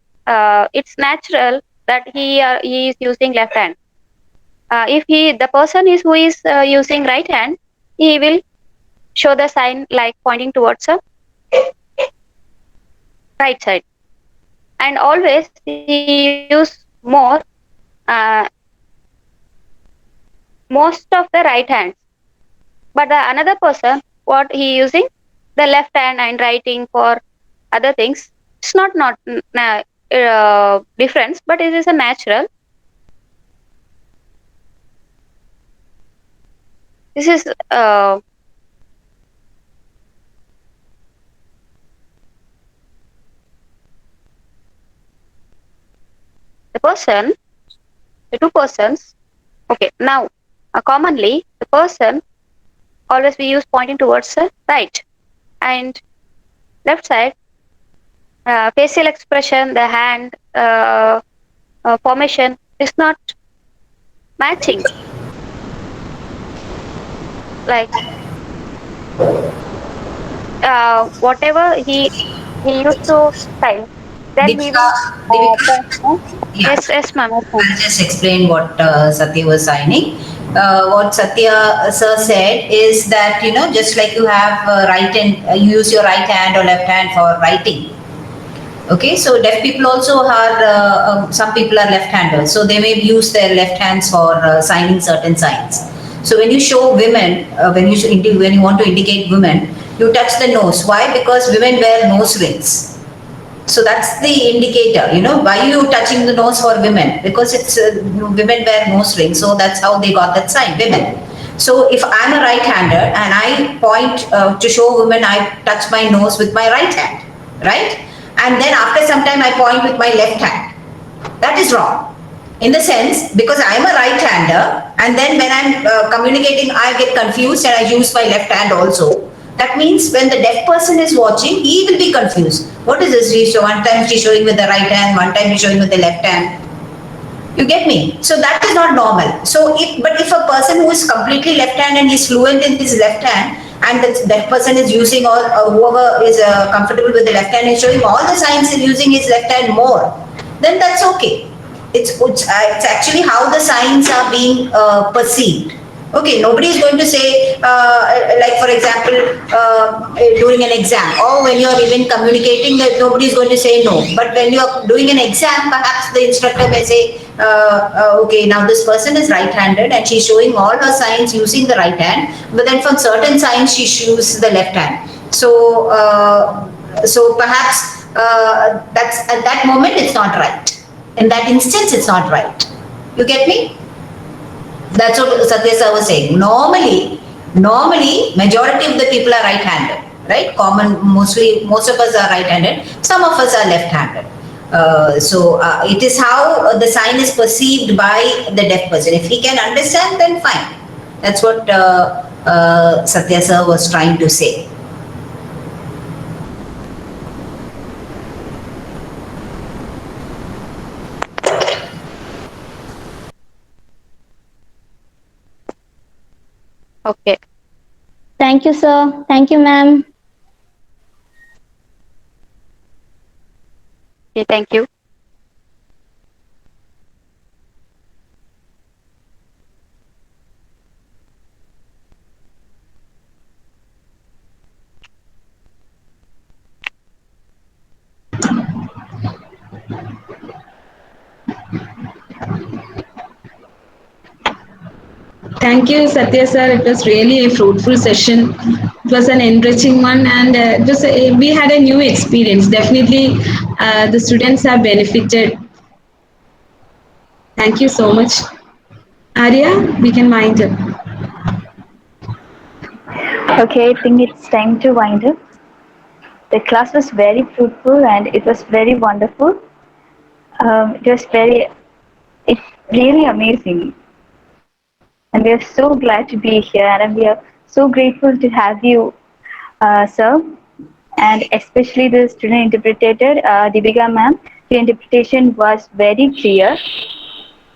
It's natural that he is using left hand. If the person is who is using right hand, he will show the sign like pointing towards a right side. And always he use more uh, most of the right hands. But the another person, what he using the left hand and writing for other things. It's not difference, but it is a natural. This is the person, the two persons. Okay, now commonly the person always we use pointing towards the right and left side. Facial expression, the hand formation is not matching. Like whatever he used to sign, then he Deepika, will. Deepika, yeah. Yes, ma'am. Yes, ma'am. I'll just explain what Satya was signing. What Satya sir said is that, just like you have you use your right hand or left hand for writing. Okay, so deaf people also are, some people are left-handers, so they may use their left hands for signing certain signs. So when you show women, when you want to indicate women, you touch the nose. Why? Because women wear nose rings. So that's the indicator, why are you touching the nose for women? Because it's women wear nose rings, so that's how they got that sign, women. So if I'm a right-hander and I point to show women, I touch my nose with my right hand, right? And then after some time I point with my left hand. That is wrong. In the sense, because I am a right-hander, and then when I'm communicating, I get confused and I use my left hand also. That means when the deaf person is watching, he will be confused. What is this? One time she's showing with the right hand, one time she's showing with the left hand. You get me? So that is not normal. So if a person who is completely left hand and is fluent in his left hand, and that person is using all, whoever is comfortable with the left hand is showing all the signs and using his left hand more, then that's okay. It's actually how the signs are being perceived. Okay, nobody is going to say, like for example, during an exam or when you are even communicating, that nobody is going to say no. But when you are doing an exam, perhaps the instructor may say, okay, now this person is right-handed and she's showing all her signs using the right hand, but then from certain signs she uses the left hand. So perhaps that's at that moment it's not right. In that instance, it's not right. You get me? That's what Satya sir was saying. Normally, majority of the people are right-handed, right? Mostly, most of us are right-handed. Some of us are left-handed. It is how the sign is perceived by the deaf person. If he can understand, then fine. That's what Satya sir was trying to say. Okay. Thank you, sir. Thank you, ma'am. Okay, thank you. Thank you, Satya sir. It was really a fruitful session. It was an enriching one, and we had a new experience. Definitely, the students have benefited. Thank you so much. Arya, we can wind up. Okay, I think it's time to wind up. The class was very fruitful and it was very wonderful. It's really amazing. And we are so glad to be here and we are so grateful to have you, sir. And especially the student interpreter, Deepika ma'am. Your interpretation was very clear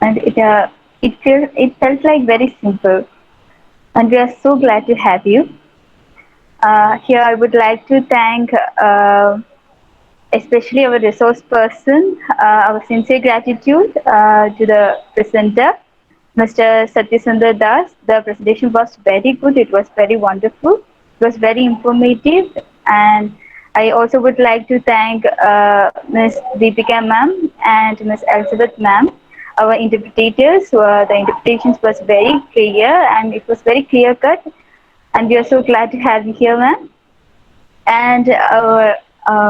and it felt like very simple. And we are so glad to have you. Here I would like to thank especially our resource person, our sincere gratitude to the presenter, Mr. Satya Sundadas. The presentation was very good. It was very wonderful. It was very informative. And I also would like to thank Ms. Deepika ma'am and Ms. Elizabeth ma'am, our interpreters. The interpretations was very clear and it was very clear cut. And we are so glad to have you here, ma'am. And our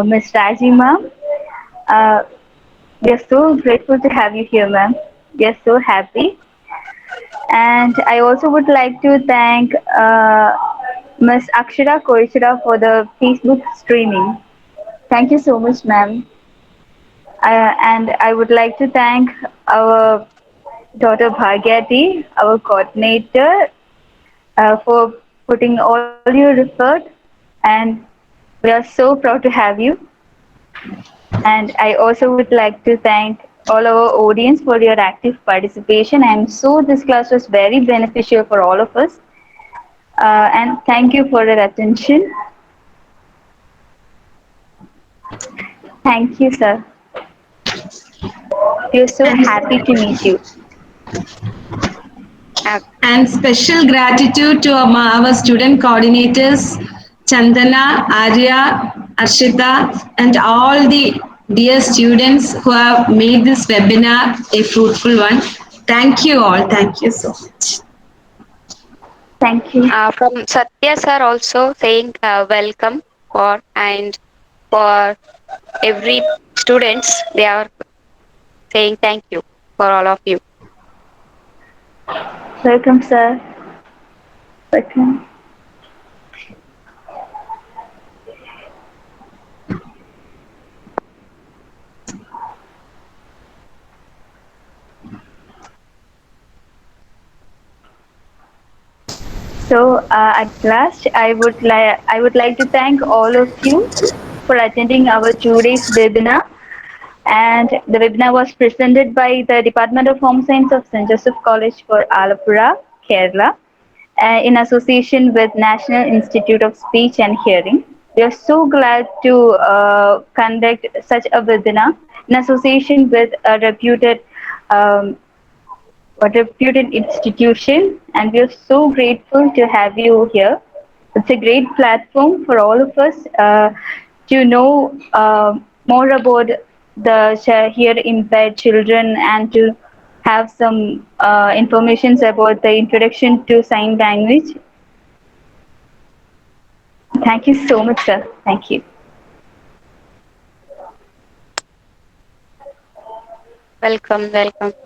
Ms. Raji ma'am. Uh, we are so grateful to have you here, ma'am. We are so happy. And I also would like to thank Ms. Akshara Koishara for the Facebook streaming. Thank you so much, ma'am. And I would like to thank our daughter Bhagyati, our coordinator, for putting all your effort. And we are so proud to have you. And I also would like to thank all our audience for your active participation. I am so this class was very beneficial for all of us. And thank you for your attention. Thank you, sir. We are so happy to meet you. And special gratitude to our student coordinators, Chandana, Arya, Arshita, and all the dear students who have made this webinar a fruitful one. Thank you all. Thank you so much. Thank you. From Satya sir also saying welcome for and for every students they are saying thank you for all of you. Welcome, sir. Welcome. So, at last, I would like to thank all of you for attending our 2 days webinar. And the webinar was presented by the Department of Home Science of St. Joseph College for Alappuzha, Kerala, in association with National Institute of Speech and Hearing. We are so glad to conduct such a webinar in association with um, a reputed institution, and we are so grateful to have you here. It's a great platform for all of us to know more about the here impaired children and to have some information about the introduction to sign language. Thank you so much, sir. Thank you. Welcome, welcome.